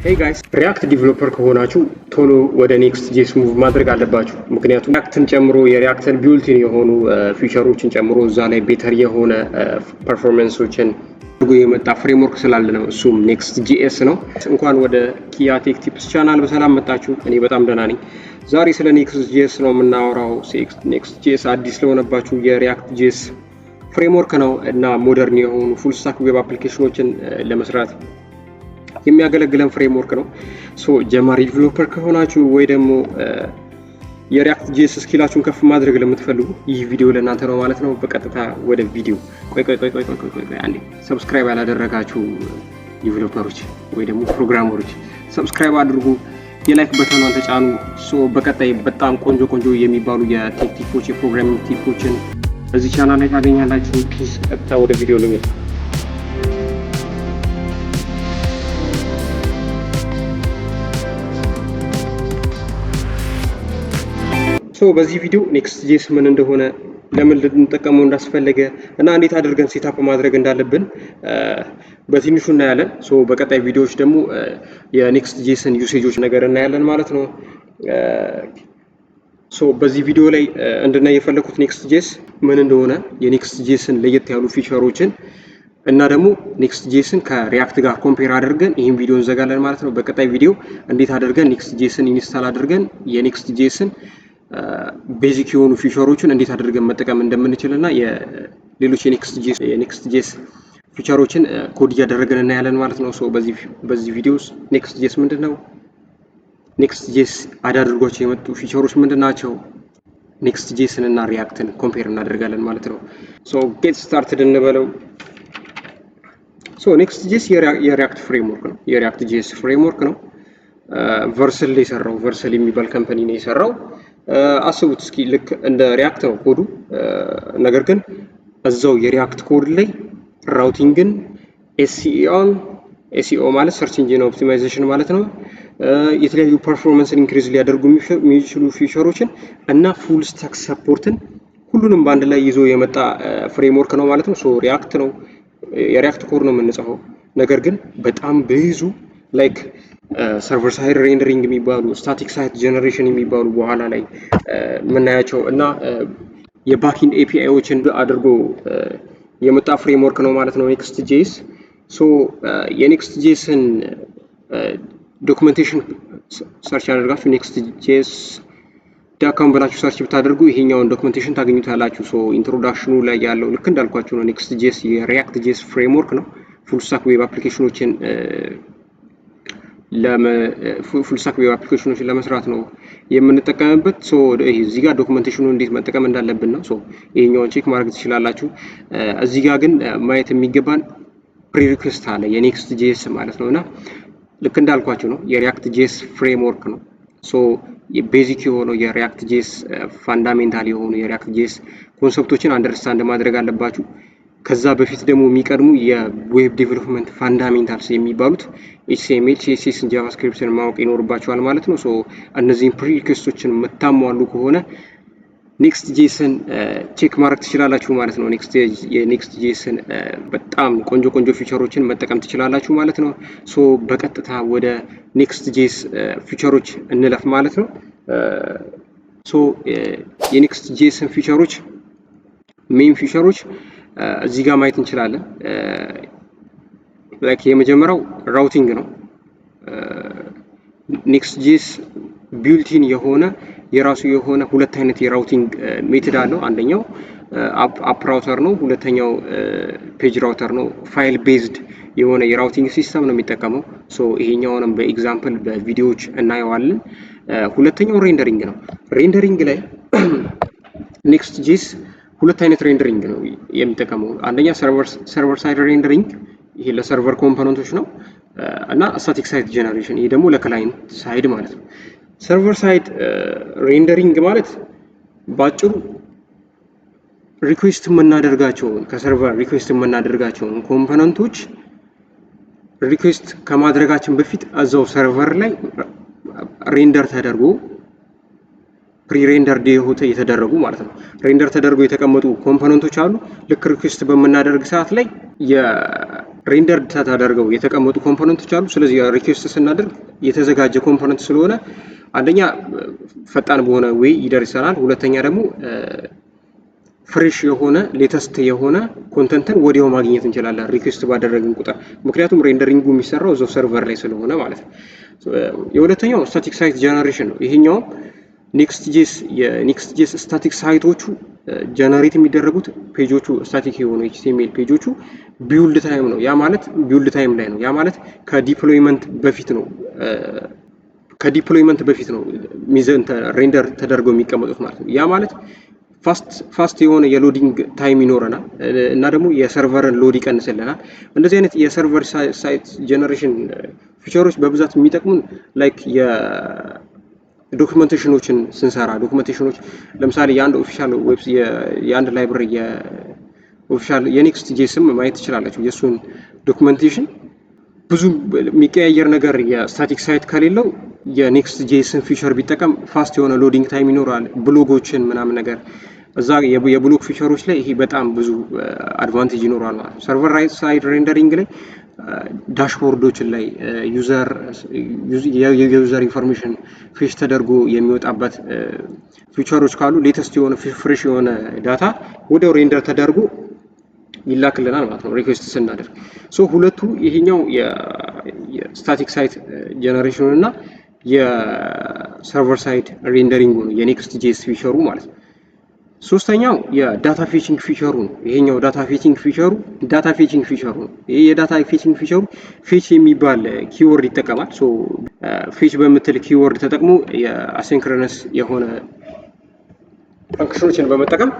Hey guys, React developer ከሆናችሁ ቶሎ ወደ Next.js ሙቭ ማድረግ አለባችሁ። ምክንያቱም Reactን ጨምሮ የሪያክትን ቢውልቲን የሆኑ ፊቸሮችን ጨምሮ እዛ ላይ ቤተር የሆነ ፐርፎርማንሶችን አድርጎ የመጣ ፍሬምወርክ ስላለ ነው። እሱም Next.js ነው። እንኳን ወደ ኪያ ቴክ ቲፕስ ቻናል በሰላም መጣችሁ። እኔ በጣም ደህና ነኝ። ዛሬ ስለ Next.js ነው የምናወራው። Next.js አዲስ ለሆነባችሁ የሪያክት.js ፍሬምወርክ ነው እና ሞደርን የሆኑ ፉል ስታክ ዌብ አፕሊኬሽኖችን ለመስራት የሚያገለግለን ፍሬምወርክ ነው። ጀማሪ ዲቨሎፐር ከሆናችሁ ወይ ደግሞ የሪያክት ጄስ ስኪላችሁን ከፍ ማድረግ ለምትፈልጉ ይህ ቪዲዮ ለእናንተ ነው ማለት ነው። በቀጥታ ወደ ቪዲዮ ቆይ አንዴ ሰብስክራይብ ያላደረጋችሁ ዲቨሎፐሮች ወይ ደግሞ ፕሮግራመሮች ሰብስክራይብ አድርጉ፣ የላይክ በተኗን ተጫኑ። በቀጣይ በጣም ቆንጆ የሚባሉ የቴክ ቲፖች የፕሮግራሚንግ ቲፖችን በዚህ ቻናል ላይ ታገኛላችሁ። ቀጥታ ወደ ቪዲዮ ልንገባ። በዚህ ቪዲዮ Next.js ምን እንደሆነ ለምን ልንጠቀመው እንዳስፈለገ እና እንዴት አድርገን ሴታፕ ማድረግ እንዳለብን በትንሹ እናያለን። በቀጣይ ቪዲዮዎች ደግሞ የNext.jsን ዩሴጆች ነገር እናያለን ማለት ነው። በዚህ ቪዲዮ ላይ እንድናይ የፈለኩት Next.js ምን እንደሆነ የNext.jsን ለየት ያሉ ፊቸሮችን እና ደግሞ Next.jsን ከሪያክት ጋር ኮምፔር አድርገን ይህን ቪዲዮ እንዘጋለን ማለት ነው። በቀጣይ ቪዲዮ እንዴት አድርገን Next.jsን ኢንስታል አድርገን የNext.jsን ቤዚክ የሆኑ ፊቸሮችን እንዴት አድርገን መጠቀም እንደምንችልና የሌሎች የኔክስት.ጄስ ፊቸሮችን ኮድ እያደረግን እናያለን ማለት ነው። በዚህ ቪዲዮ Next.js ምንድነው? Next.js አዳድርጓቸው የመጡ ፊቸሮች ምንድናቸው? Next.jsን እና ሪያክትን ኮምፔር እናደርጋለን ማለት ነው። ጌት ስታርትድ እንበለው። Next.js የሪያክት ፍሬምወርክ ነው። የሪያክት.js ፍሬምወርክ ነው። ቨርሰል ላይ የሰራው ቨርሰል የሚባል ካምፓኒ ነው የሰራው። አስቡት እስኪ ልክ እንደ ሪያክት ነው ኮዱ፣ ነገር ግን እዛው የሪያክት ኮድ ላይ ራውቲንግን ኤስኢኦ ማለት ሰርች ኢንጂን ኦፕቲማይዜሽን ማለት ነው፣ የተለያዩ ፐርፎርማንስን ኢንክሪዝ ሊያደርጉ የሚችሉ ፊቸሮችን እና ፉል ስታክ ሰፖርትን ሁሉንም በአንድ ላይ ይዞ የመጣ ፍሬምወርክ ነው ማለት ነው። ሪያክት ነው፣ የሪያክት ኮድ ነው የምንጽፈው፣ ነገር ግን በጣም ብዙ ላይክ ሰርቨር ሳይድ ሬንደሪንግ የሚባሉ ስታቲክ ሳይት ጀነሬሽን የሚባሉ በኋላ ላይ የምናያቸው እና የባክኢንድ ኤፒአይዎችን አድርጎ የመጣ ፍሬምወርክ ነው ማለት ነው Next.js። የኔክስት.ጄስን ዶክመንቴሽን ሰርች አድርጋችሁ Next.js.com ብላችሁ ሰርች ብታደርጉ ይሄኛውን ዶክመንቴሽን ታገኙታላችሁ። ኢንትሮዳክሽኑ ላይ ያለው ልክ እንዳልኳችሁ ነው። Next.js የሪያክት.js ፍሬምወርክ ነው። ፉል ስታክ ዌብ አፕሊኬሽኖችን ፉል ስታክ ዌብ አፕሊኬሽኖችን ለመስራት ነው የምንጠቀምበት። እዚህ ጋር ዶክመንቴሽኑ እንዴት መጠቀም እንዳለብን ነው። ይሄኛውን ቼክ ማድረግ ትችላላችሁ። እዚህ ጋር ግን ማየት የሚገባን ፕሪሪኩዌስት አለ የኔክስት.ጄስ ማለት ነውና ልክ እንዳልኳችሁ ነው የሪያክት.ጄስ ፍሬምወርክ ነው። ቤዚክ የሆነው የሪያክት.ጄስ ፋንዳሜንታል የሆኑ የሪያክት.ጄስ ኮንሰፕቶችን አንደርስታንድ ማድረግ አለባችሁ። ከዛ በፊት ደግሞ የሚቀድሙ የዌብ ዴቨሎፕመንት ፋንዳሜንታልስ የሚባሉት HTML፣ CSS፣ ጃቫስክሪፕትን ማወቅ ይኖርባቸዋል ማለት ነው። እነዚህን ፕሪሪኩዌስቶችን የምታሟሉ ከሆነ Next.jsን ቼክ ማድረግ ትችላላችሁ ማለት ነው። የኔክስት.ጄስን በጣም ቆንጆ ፊቸሮችን መጠቀም ትችላላችሁ ማለት ነው። በቀጥታ ወደ Next.js ፊቸሮች እንለፍ ማለት ነው። የኔክስት.ጄስን ፊቸሮች ሜን ፊቸሮች እዚህ ጋር ማየት እንችላለን። ላይክ የመጀመሪያው ራውቲንግ ነው። Next.js ቢልቲን የሆነ የራሱ የሆነ ሁለት አይነት የራውቲንግ ሜተድ አለው። አንደኛው አፕ ራውተር ነው፣ ሁለተኛው ፔጅ ራውተር ነው። ፋይል ቤዝድ የሆነ የራውቲንግ ሲስተም ነው የሚጠቀመው። ይሄኛውንም በኤግዛምፕል በቪዲዮዎች እናየዋለን። ሁለተኛው ሬንደሪንግ ነው። ሬንደሪንግ ላይ Next.js ሁለት አይነት ሬንደሪንግ ነው የሚጠቀመው። አንደኛ ሰርቨር ሳይድ ሬንደሪንግ፣ ይሄ ለሰርቨር ኮምፖነንቶች ነው እና ስታቲክ ሳይት ጀነሬሽን፣ ይሄ ደግሞ ለክላይንት ሳይድ ማለት ነው። ሰርቨር ሳይድ ሬንደሪንግ ማለት ባጭሩ ከሰርቨር ሪኩዌስት የምናደርጋቸውን ኮምፖነንቶች ሪኩዌስት ከማድረጋችን በፊት እዛው ሰርቨር ላይ ሬንደር ተደርጎ ፕሪ-ሬንደርድ የተደረጉ ማለት ነው። ሬንደር ተደርገው የተቀመጡ ኮምፖነንቶች አሉ። ልክ ሪኩዌስት በምናደርግ ሰዓት ላይ የሬንደር ተደርገው የተቀመጡ ኮምፖነንቶች አሉ። ስለዚህ ሪኩዌስት ስናደርግ የተዘጋጀ ኮምፖነንት ስለሆነ አንደኛ ፈጣን በሆነ ዌይ ይደርሰናል። ሁለተኛ ደግሞ ፍሬሽ የሆነ ሌተስት የሆነ ኮንተንትን ወዲያው ማግኘት እንችላለን ሪኩዌስት ባደረግን ቁጥር፣ ምክንያቱም ሬንደሪንጉ የሚሰራው እዛው ሰርቨር ላይ ስለሆነ ማለት ነው። የሁለተኛው ስታቲክ ሳይት ጀነሬሽን ነው። ይሄኛው የኔክስት.ጄስ ስታቲክ ሳይቶቹ ጀነሬት የሚደረጉት ፔጆቹ ስታቲክ የሆኑ ኤችቲኤምኤል ፔጆቹ ቢውልድ ታይም ነው። ያ ማለት ቢውልድ ታይም ላይ ነው። ያ ማለት ከዲፕሎይመንት በፊት ነው ሚዘን ሬንደር ተደርገው የሚቀመጡት ማለት ነው። ያ ማለት ፋስት የሆነ የሎዲንግ ታይም ይኖረናል እና ደግሞ የሰርቨርን ሎድ ይቀንስልናል። እንደዚህ አይነት የሰርቨር ሳይት ጀነሬሽን ፊቸሮች በብዛት የሚጠቅሙን ላይክ ዶክመንቴሽኖችን ስንሰራ ዶክመንቴሽኖች ለምሳሌ የአንድ ኦፊሻል ዌብስ የአንድ ላይብረሪ የኦፊሻል የኔክስት.ጄስም ማየት ትችላላችሁ። የእሱን ዶክመንቴሽን ብዙ የሚቀያየር ነገር የስታቲክ ሳይት ከሌለው የኔክስት.ጄስን ፊቸር ቢጠቀም ፋስት የሆነ ሎዲንግ ታይም ይኖራል። ብሎጎችን ምናምን ነገር እዛ የብሎግ ፊቸሮች ላይ ይሄ በጣም ብዙ አድቫንቴጅ ይኖራል ማለት ነው። ሰርቨር ሳይድ ሬንደሪንግ ላይ ዳሽቦርዶችን ላይ የዩዘር ኢንፎርሜሽን ፌች ተደርጎ የሚወጣበት ፊቸሮች ካሉ ሌተስት የሆነ ፍሬሽ የሆነ ዳታ ወዲያው ሬንደር ተደርጎ ይላክልናል ማለት ነው ሪኩዌስት ስናደርግ። ሶ ሁለቱ ይሄኛው የስታቲክ ሳይት ጀነሬሽኑ እና የሰርቨር ሳይድ ሬንደሪንጉ ነው የኔክስት.ጄስ ፊቸሩ ማለት ነው። ሶስተኛው የዳታ ፌቺንግ ፊቸሩ ነው። ይሄኛው ዳታ ፌቺንግ ፊቸሩ ነው። ይሄ የዳታ ፌቺንግ ፊቸሩ ፌች የሚባል ኪወርድ ይጠቀማል። ሶ ፌች በምትል ኪወርድ ተጠቅሞ የአሲንክሮነስ የሆነ ፈንክሽኖችን በመጠቀም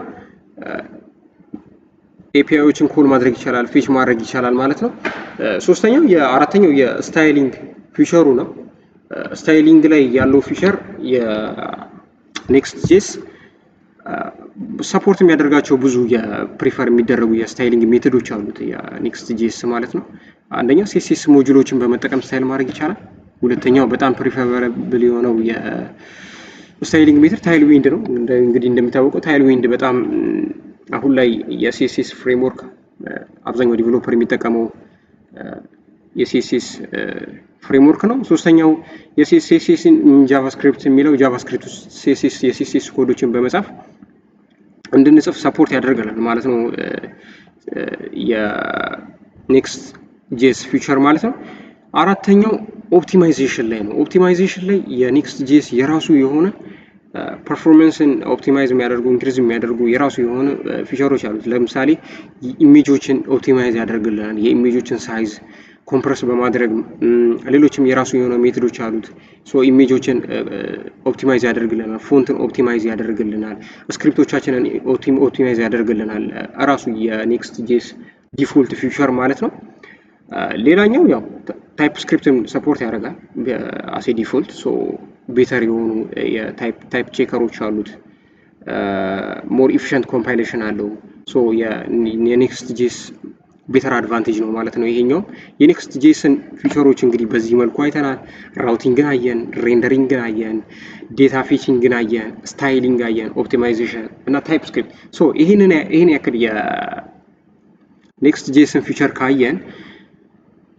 ኤፒአይዎችን ኮል ማድረግ ይቻላል፣ ፌች ማድረግ ይቻላል ማለት ነው። ሶስተኛው አራተኛው የስታይሊንግ ፊቸሩ ነው። ስታይሊንግ ላይ ያለው ፊቸር የኔክስት.ጄስ ሰፖርት የሚያደርጋቸው ብዙ የፕሪፈር የሚደረጉ የስታይሊንግ ሜቶዶች አሉት የኔክስት.ጄስ ማለት ነው። አንደኛው ሲኤስኤስ ሞጁሎችን በመጠቀም ስታይል ማድረግ ይቻላል። ሁለተኛው በጣም ፕሪፈረብል የሆነው የስታይሊንግ ሜቶድ ታይልዊንድ ነው። እንግዲህ እንደሚታወቀው ታይልዊንድ በጣም አሁን ላይ የሲኤስኤስ ፍሬምወርክ አብዛኛው ዲቨሎፐር የሚጠቀመው የሲኤስኤስ ፍሬምወርክ ነው። ሶስተኛው የሲኤስኤስን ጃቫስክሪፕት የሚለው ጃቫስክሪፕት የሲኤስኤስ ኮዶችን በመጻፍ እንድንጽፍ ሰፖርት ያደርገናል ማለት ነው የኔክስት.ጄስ ፊቸር ማለት ነው። አራተኛው ኦፕቲማይዜሽን ላይ ነው። ኦፕቲማይዜሽን ላይ የኔክስት.ጄስ የራሱ የሆነ ፐርፎርማንስን ኦፕቲማይዝ የሚያደርጉ ኢንክሪዝ የሚያደርጉ የራሱ የሆነ ፊቸሮች አሉት። ለምሳሌ ኢሜጆችን ኦፕቲማይዝ ያደርግልናል። የኢሜጆችን ሳይዝ ኮምፕረስ በማድረግ ሌሎችም የራሱ የሆነ ሜቶዶች አሉት። ሶ ኢሜጆችን ኦፕቲማይዝ ያደርግልናል፣ ፎንትን ኦፕቲማይዝ ያደርግልናል፣ ስክሪፕቶቻችንን ኦፕቲማይዝ ያደርግልናል። ራሱ የኔክስት.ጄስ ዲፎልት ፊቸር ማለት ነው። ሌላኛው ያው ታይፕ ስክሪፕትን ሰፖርት ያደርጋል አሴ ዲፎልት። ሶ ቤተር የሆኑ የታይፕ ቼከሮች አሉት። ሞር ኢፊሽንት ኮምፓይሌሽን አለው። ሶ የኔክስት.ጄስ ቤተር አድቫንቴጅ ነው ማለት ነው። ይሄኛው የኔክስት.ጄስን ፊቸሮች እንግዲህ በዚህ መልኩ አይተናል። ራውቲንግን አየን፣ ሬንደሪንግን አየን፣ ዴታ ፌቺንግን አየን፣ ስታይሊንግ አየን፣ ኦፕቲማይዜሽን እና ታይፕ ስክሪፕት። ሶ ይሄን ያክል የኔክስት.ጄስን ፊቸር ካየን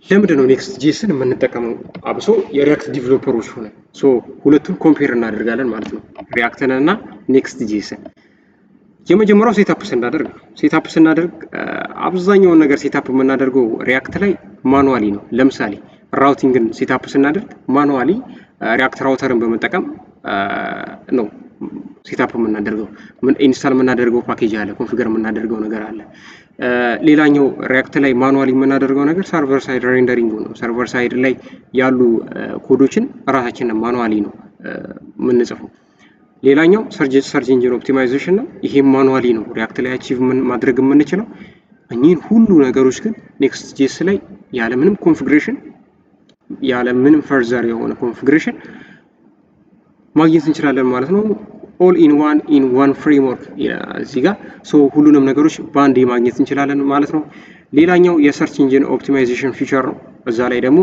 ለምንድን ነው ኔክስት.ጄስን የምንጠቀመው? አብሶ የሪያክት ዲቨሎፐሮች ሆነ ሶ ሁለቱን ኮምፔር እናደርጋለን ማለት ነው፣ ሪያክትን እና ኔክስት.ጄስን። የመጀመሪያው ሴታፕ ስናደርግ አብዛኛውን ነገር ሴታፕ የምናደርገው ሪያክት ላይ ማኑዋሊ ነው። ለምሳሌ ራውቲንግን ሴታፕ ስናደርግ ማኑዋሊ ሪያክት ራውተርን በመጠቀም ነው ሴታፕ የምናደርገው። ኢንስታል የምናደርገው ፓኬጅ አለ፣ ኮንፊገር የምናደርገው ነገር አለ። ሌላኛው ሪያክት ላይ ማኑዋሊ የምናደርገው ነገር ሰርቨር ሳይድ ሬንደሪንግ ነው። ሰርቨር ሳይድ ላይ ያሉ ኮዶችን ራሳችንን ማኑዋሊ ነው የምንጽፈው። ሌላኛው ሰርች ኢንጂን ኦፕቲማይዜሽን ነው። ይሄም ማኑዋሊ ነው ሪያክት ላይ አቺቭ ማድረግ የምንችለው። እኚህን ሁሉ ነገሮች ግን ኔክስት.ጄስ ላይ ያለምንም ኮንፊግሬሽን ያለምንም ፈርዘር የሆነ ኮንፊግሬሽን ማግኘት እንችላለን ማለት ነው። ኦል ኢን ዋን ፍሬምወርክ እዚህ ጋር ሶ ሁሉንም ነገሮች በአንዴ ማግኘት እንችላለን ማለት ነው። ሌላኛው የሰርች ኢንጂን ኦፕቲማይዜሽን ፊቸር ነው። እዛ ላይ ደግሞ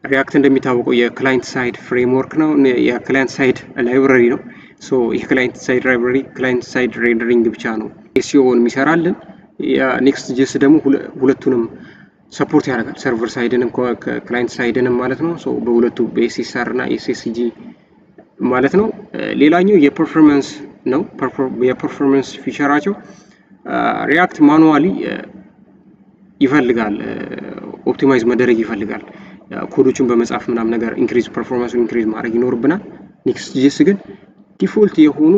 ሪያክት እንደሚታወቀው የክላይንት ሳይድ ፍሬምወርክ ነው፣ የክላይንት ሳይድ ላይብረሪ ነው። ሶ ይህ ክላይንት ሳይድ ላይብረሪ ክላይንት ሳይድ ሬንደሪንግ ብቻ ነው ኤስኢኦን የሚሰራልን። ኔክስት ጄስ ደግሞ ሁለቱንም ሰፖርት ያደርጋል፣ ሰርቨር ሳይድንም ክላይንት ሳይድንም ማለት ነው። ሶ በሁለቱ በኤስኤስአር እና ኤስኤስጂ ማለት ነው። ሌላኛው የፐርፎርማንስ ነው። የፐርፎርማንስ ፊቸራቸው ሪያክት ማኑዋሊ ይፈልጋል፣ ኦፕቲማይዝ መደረግ ይፈልጋል። ኮዶችን በመጻፍ ምናምን ነገር ኢንክሪዝ ፐርፎርማንሱን ኢንክሪዝ ማድረግ ይኖርብናል። ኔክስት ጄስ ግን ዲፎልት የሆኑ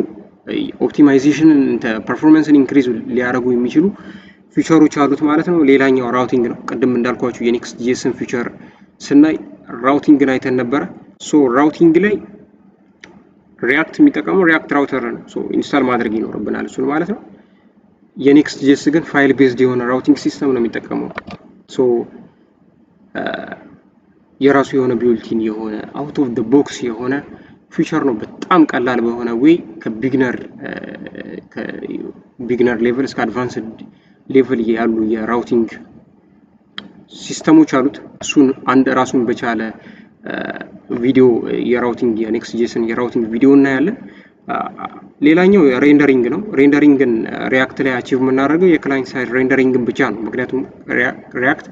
ኦፕቲማይዜሽንን ፐርፎርማንስን ኢንክሪዝ ሊያደርጉ የሚችሉ ፊቸሮች አሉት ማለት ነው። ሌላኛው ራውቲንግ ነው። ቅድም እንዳልኳችሁ የኔክስት ጄስን ፊቸር ስናይ ራውቲንግን አይተን ነበረ። ሶ ራውቲንግ ላይ ሪያክት የሚጠቀመው ሪያክት ራውተር ነው። ሶ ኢንስታል ማድረግ ይኖርብናል እሱን ማለት ነው። የኔክስት ጄስ ግን ፋይል ቤዝድ የሆነ ራውቲንግ ሲስተም ነው የሚጠቀመው። ሶ የራሱ የሆነ ቢውልቲን የሆነ አውት ኦፍ ዘ ቦክስ የሆነ ፊቸር ነው። በጣም ቀላል በሆነ ዌይ ከቢግነር ሌቭል እስከ አድቫንስድ ሌቭል ያሉ የራውቲንግ ሲስተሞች አሉት። እሱን አንድ ራሱን በቻለ ቪዲዮ የራውቲንግ የኔክስት ጄስን የራውቲንግ ቪዲዮ እናያለን። ሌላኛው ሬንደሪንግ ነው። ሬንደሪንግን ሪያክት ላይ አቺቭ የምናደርገው የክላይንት ሳይድ ሬንደሪንግን ብቻ ነው። ምክንያቱም ሪያክት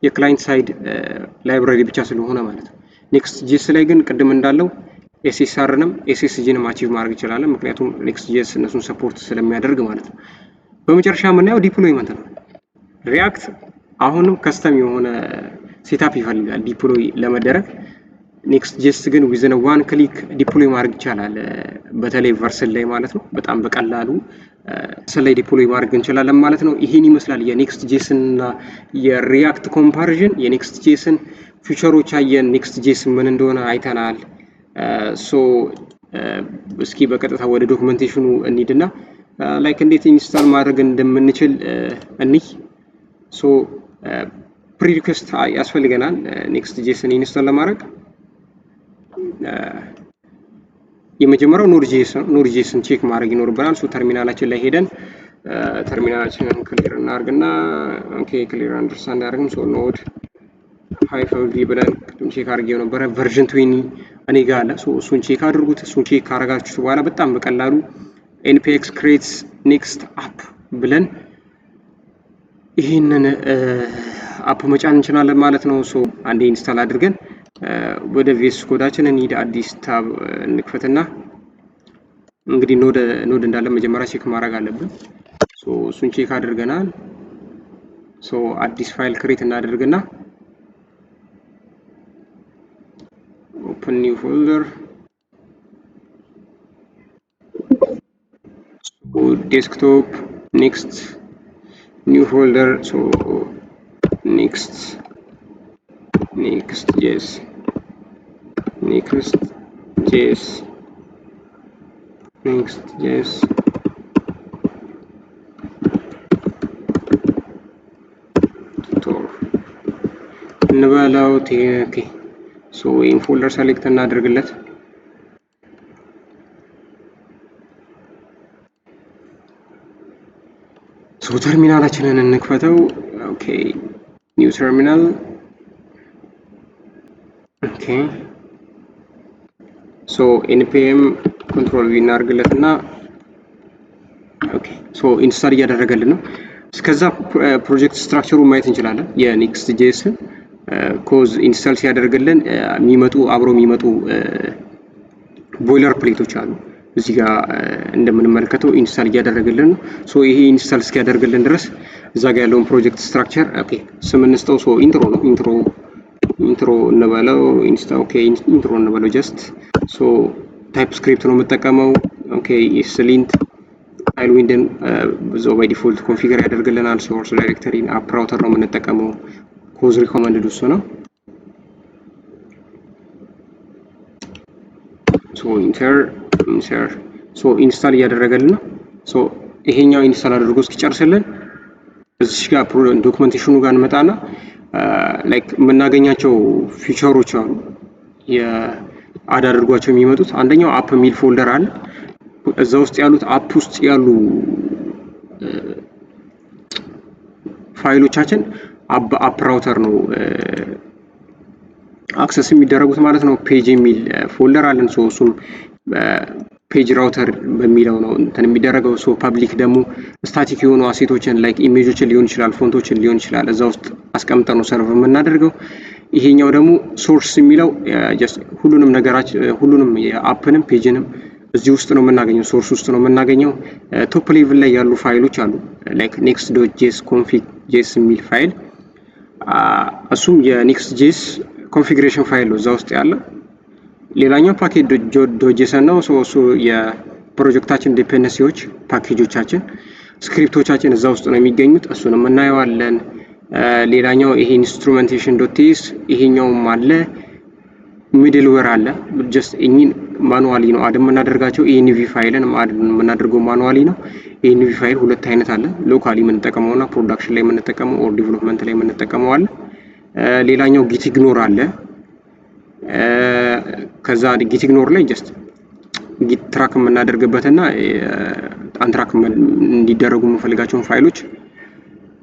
የክላይንት ሳይድ ላይብራሪ ብቻ ስለሆነ ማለት ነው። ኔክስት ጄስ ላይ ግን ቅድም እንዳለው ኤስኤስአርንም ኤስኤስጂንም አቺቭ ማድረግ ይችላል። ምክንያቱም ኔክስት ጄስ እነሱን ሰፖርት ስለሚያደርግ ማለት ነው። በመጨረሻ የምናየው ዲፕሎይመንት ነው። ሪያክት አሁንም ከስተም የሆነ ሴታፕ ይፈልጋል ዲፕሎይ ለመደረግ። ኔክስት ጄስ ግን ዊዝን ዋን ክሊክ ዲፕሎይ ማድረግ ይቻላል። በተለይ ቨርሰን ላይ ማለት ነው። በጣም በቀላሉ ቨርሰን ላይ ዲፕሎይ ማድረግ እንችላለን ማለት ነው። ይሄን ይመስላል የኔክስት ጄስን እና የሪያክት ኮምፓሪዥን። የኔክስት ጄስን ፊቸሮች አየን። ኔክስት ጄስ ምን እንደሆነ አይተናል። ሶ እስኪ በቀጥታ ወደ ዶክመንቴሽኑ እንሂድና ላይክ እንዴት ኢንስታል ማድረግ እንደምንችል እንይ። ሶ ፕሪሪኩዌስት ያስፈልገናል ኔክስት ጄስን ኢንስታል ለማድረግ። የመጀመሪያው ኖድ ጄስን ቼክ ማድረግ ይኖርብናል። ሶ ተርሚናላችን ላይ ሄደን ተርሚናላችንን ክሊር እናርግና ኦኬ ክሊር አንደርስታንድ ያደርግም። ሶ ኖድ -v ብለን ቅድም ቼክ አድርጌው ነበረ። ቨርዥን 20 እኔ ጋር አለ። ሶ እሱን ቼክ አድርጉት። እሱን ቼክ ካረጋችሁ በኋላ በጣም በቀላሉ npx creates next app ብለን ይህንን አፕ መጫን እንችላለን ማለት ነው። ሶ አንዴ ኢንስታል አድርገን ወደ ቪኤስ ኮዳችን እንሂድ። አዲስ ታብ እንክፈትና እንግዲህ ኖድ እንዳለ መጀመሪያ ቼክ ማድረግ አለብን። ሶ እሱን ቼክ አድርገናል። ሶ አዲስ ፋይል ክሬት እናደርግና open new folder. So desktop, next new folder. So next yes tutor እንበላው። ኦኬ ሶ ይሄን ፎልደር ሰሌክት እናደርግለት። ሶ ተርሚናላችንን እንክፈተው። ኦኬ ኒው ተርሚናል። ኦኬ ሶ npm ኮንትሮል ቪ እናደርግለትና ኦኬ ሶ ኢንስታል እያደረገልን ነው። እስከዛ ፕሮጀክት ስትራክቸሩን ማየት እንችላለን። የኔክስት ጄስን ኮዝ ኢንስታል ሲያደርግልን አብሮ የሚመጡ ቦይለር ፕሌቶች አሉ። እዚህ ጋር እንደምንመለከተው ኢንስታል እያደረገልን ነው። ሶ ይሄ ኢንስታል እስኪያደርግልን ድረስ እዛ ጋር ያለውን ፕሮጀክት ስትራክቸር ኦኬ ስም እንስጠው። ሶ ኢንትሮ ነው። ኢንትሮ እንበለው። ኢንትሮ እንበለው ጀስት። ሶ ታይፕ ስክሪፕት ነው የምጠቀመው። ኦኬ ስሊንት ታይልዊንድን በዛው ባይ ዲፎልት ኮንፊገር ያደርግልናል። ሶርስ ዳይሬክተሪን አፕ ራውተር ነው የምንጠቀመው። ኮዝ ሪኮመንድድ እሱ ነው። ሶ ኢንስታል እያደረገልን ነው። ሶ ይሄኛው ኢንስታል አድርጎ እስኪጨርስልን እዚህ ጋር ዶክመንቴሽኑ ጋር እንመጣና ላይክ የምናገኛቸው ፊቸሮች አሉ የአድ አድርጓቸው የሚመጡት። አንደኛው አፕ ሚል ፎልደር አለ። እዛ ውስጥ ያሉት አፕ ውስጥ ያሉ ፋይሎቻችን አፕ ራውተር ነው አክሰስ የሚደረጉት ማለት ነው። ፔጅ የሚል ፎልደር አለን። ሶ እሱም ፔጅ ራውተር በሚለው ነው እንትን የሚደረገው። ሶ ፐብሊክ ደግሞ ስታቲክ የሆኑ አሴቶችን ላይክ ኢሜጆችን ሊሆን ይችላል፣ ፎንቶችን ሊሆን ይችላል እዛ ውስጥ አስቀምጠን ነው ሰርቭ የምናደርገው። ይሄኛው ደግሞ ሶርስ የሚለው ጀስት ሁሉንም ነገራችን ሁሉንም የአፕንም ፔጅንም እዚህ ውስጥ ነው የምናገኘው፣ ሶርስ ውስጥ ነው የምናገኘው። ቶፕ ሌቭል ላይ ያሉ ፋይሎች አሉ ላይክ next.js config.js የሚል ፋይል፣ እሱም የnext.js ኮንፊግሬሽን ፋይል ነው እዛ ውስጥ ያለ። ሌላኛው package.js ነው። እሱ የፕሮጀክታችን ዲፔንደንሲዎች፣ ፓኬጆቻችን፣ ስክሪፕቶቻችን እዛ ውስጥ ነው የሚገኙት። እሱንም እናየዋለን። ሌላኛው ይሄ instrumentation.ts ይሄኛውም አለ። ሚድልዌር አለ። ጀስት እኚህን ማኑዋሊ ነው አድ የምናደርጋቸው። env ፋይልን አድ የምናደርገው ማኑዋሊ ነው። env ፋይል ሁለት አይነት አለ፣ ሎካሊ የምንጠቀመውና ፕሮዳክሽን ላይ የምንጠቀመው ኦር ዲቨሎፕመንት ላይ የምንጠቀመው አለ። ሌላኛው git ignore አለ። ከዛ git ignore ላይ ጀስት git ትራክ የምናደርግበትና አንትራክ እንዲደረጉ የምንፈልጋቸውን ፋይሎች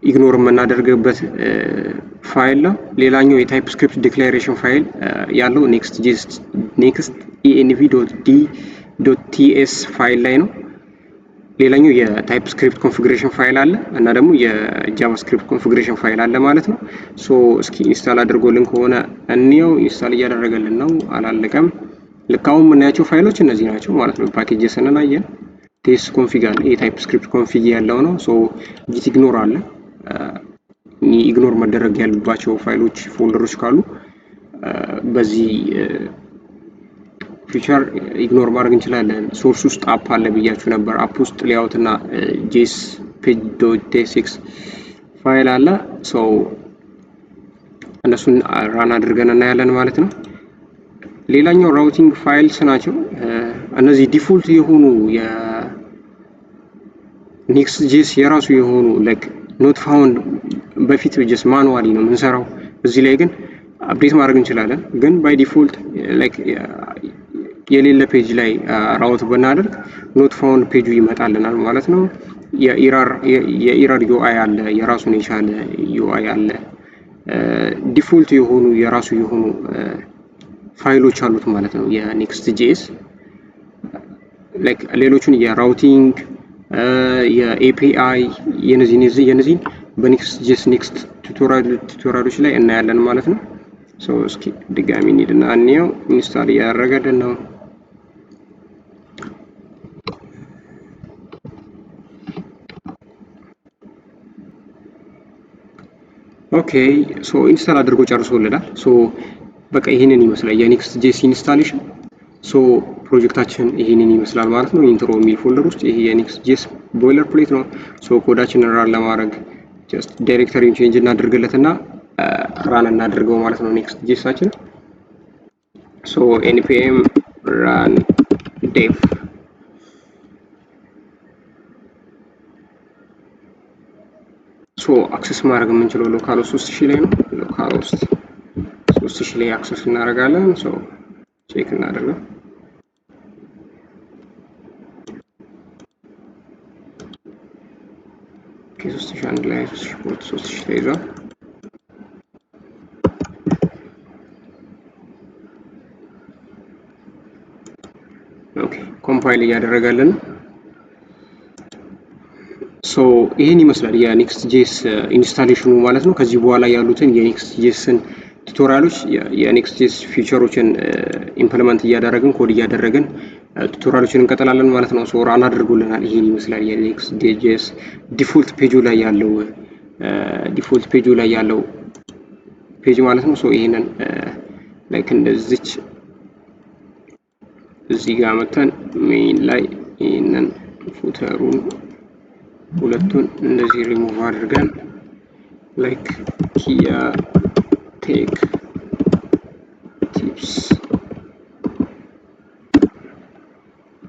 ኢግኖር የምናደርግበት ፋይል ነው። ሌላኛው የታይፕ ስክሪፕት ዲክላሬሽን ፋይል ያለው next env.d.ts ፋይል ላይ ነው። ሌላኛው የታይፕ ስክሪፕት ኮንፊግሬሽን ፋይል አለ እና ደግሞ የጃቫስክሪፕት ኮንፊግሬሽን ፋይል አለ ማለት ነው። ሶ እስኪ ኢንስታል አድርጎልን ከሆነ እንየው። ኢንስታል እያደረገልን ነው፣ አላለቀም። ልካውን የምናያቸው ፋይሎች እነዚህ ናቸው ማለት ነው። ፓኬጅስን አየን፣ ቴስ ኮንፊግ አለ፣ የታይፕ ስክሪፕት ኮንፊግ ያለው ነው። ሶ ጊት ኢግኖር አለ። ኢግኖር መደረግ ያለባቸው ፋይሎች ፎልደሮች ካሉ በዚህ ፊቸር ኢግኖር ማድረግ እንችላለን። ሶርስ ውስጥ አፕ አለ ብያችሁ ነበር። አፕ ውስጥ ሌአውት እና ጄስ page.tsx ፋይል አለ። ሶ እነሱን ራን አድርገን እናያለን ማለት ነው። ሌላኛው ራውቲንግ ፋይልስ ናቸው። እነዚህ ዲፎልት የሆኑ የኔክስት.ጄስ የራሱ የሆኑ ላይክ ኖት ፋውንድ በፊት ጀስ ማኑዋሊ ነው የምንሰራው። እዚህ ላይ ግን አፕዴት ማድረግ እንችላለን። ግን ባይ ዲፎልት ላይክ የሌለ ፔጅ ላይ ራውት ብናደርግ ኖት ፋውንድ ፔጁ ይመጣልናል ማለት ነው። የኢረር ዩአይ አለ፣ የራሱን የቻለ ዩአይ አለ። ዲፎልት የሆኑ የራሱ የሆኑ ፋይሎች አሉት ማለት ነው የኔክስት.ጄስ። ላይክ ሌሎቹን የራውቲንግ የኤፒአይ የነዚህን በኔክስት.ጄስ ኔክስት ቱቶሪያሎች ላይ እናያለን ማለት ነው። ሶ እስኪ ድጋሚ እንሂድና እንየው። ኢንስታል እያደረገልን ነው። ኦኬ ሶ ኢንስታል አድርጎ ጨርሶልናል። ሶ በቃ ይሄንን ይመስላል የኔክስት.ጄስ ኢንስታሌሽን። ሶ ፕሮጀክታችን ይሄንን ይመስላል ማለት ነው። ኢንትሮ የሚል ፎልደር ውስጥ ይሄ የኔክስት.ጄስ ቦይለር ፕሌት ነው። ሶ ኮዳችንን ራን ለማድረግ ጀስት ዳይሬክተሪውን ቼንጅ እናድርግለትና ራን እናድርገው ማለት ነው ኔክስት.ጄሳችን። ሶ npm run dev ሶ አክሰስ ማድረግ የምንችለው ሎካል ውስጥ 3000 ላይ ነው። ሎካል ውስጥ 3000 ላይ አክሰስ እናደርጋለን። ሶ ቼክ እናደርገው። ከ3000 ላይ 3000 ተይዟል። ኦኬ ኮምፓይል እያደረገልን ሶ ይሄን ይመስላል የኔክስት.ጄስ ኢንስታሌሽኑ ማለት ነው። ከዚህ በኋላ ያሉትን የኔክስት.ጄስን ቱቶሪያሎች የኔክስት.ጄስ ፊቸሮችን ኢምፕሊመንት እያደረግን ኮድ እያደረግን ቱቶሪያሎችን እንቀጥላለን ማለት ነው። ሶ ራን አድርጎልናል። ይሄን ይመስላል የኔክስት.ጄስ ዲፎልት ፔጁ ላይ ያለው ፔጅ ማለት ነው። ሶ ይሄንን ላይክ እንደዚች እዚህ ጋር መተን ሜን ላይ ይሄንን ፉተሩን ሁለቱን እንደዚህ ሪሙቭ አድርገን ላይክ ኪያ ቴክ ቲፕስ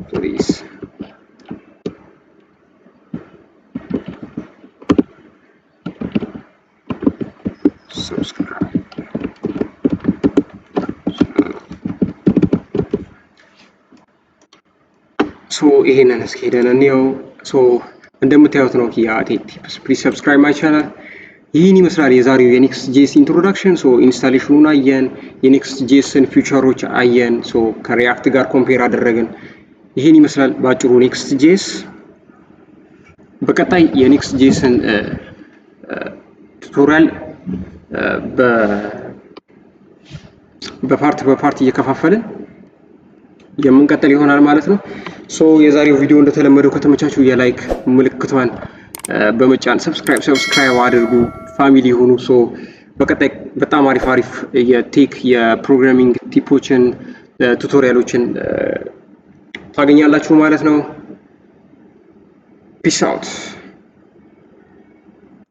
ፕሊዝ ሰብስክራይብ ሶ ይሄንን እስኪ ሄደን እንየው። ሶ እንደምታዩት ነው ኪያ ቴክ ቲፕስ ፕሊዝ ሰብስክራይብ ማይ ቻናል። ይህን ይመስላል የዛሬው የኔክስት.ጄስ ኢንትሮዳክሽን። ሶ ኢንስታሌሽኑን አየን፣ የኔክስት.ጄስን ፊቸሮች አየን። ሶ ከሪያክት ጋር ኮምፔር አደረግን። ይሄን ይመስላል ባጭሩ Next.js። በቀጣይ የNext.jsን ቱቶሪያል በፓርት እየከፋፈልን የምንቀጥል ይሆናል ማለት ነው። ሶ የዛሬው ቪዲዮ እንደተለመደው ከተመቻችሁ የላይክ ምልክቷን በመጫን ሰብስክራይብ አድርጉ፣ ፋሚሊ ሆኑ። ሶ በቀጣይ በጣም አሪፍ የቴክ የፕሮግራሚንግ ቲፖችን ቱቶሪያሎችን ታገኛላችሁ ማለት ነው። ፒስ አውት።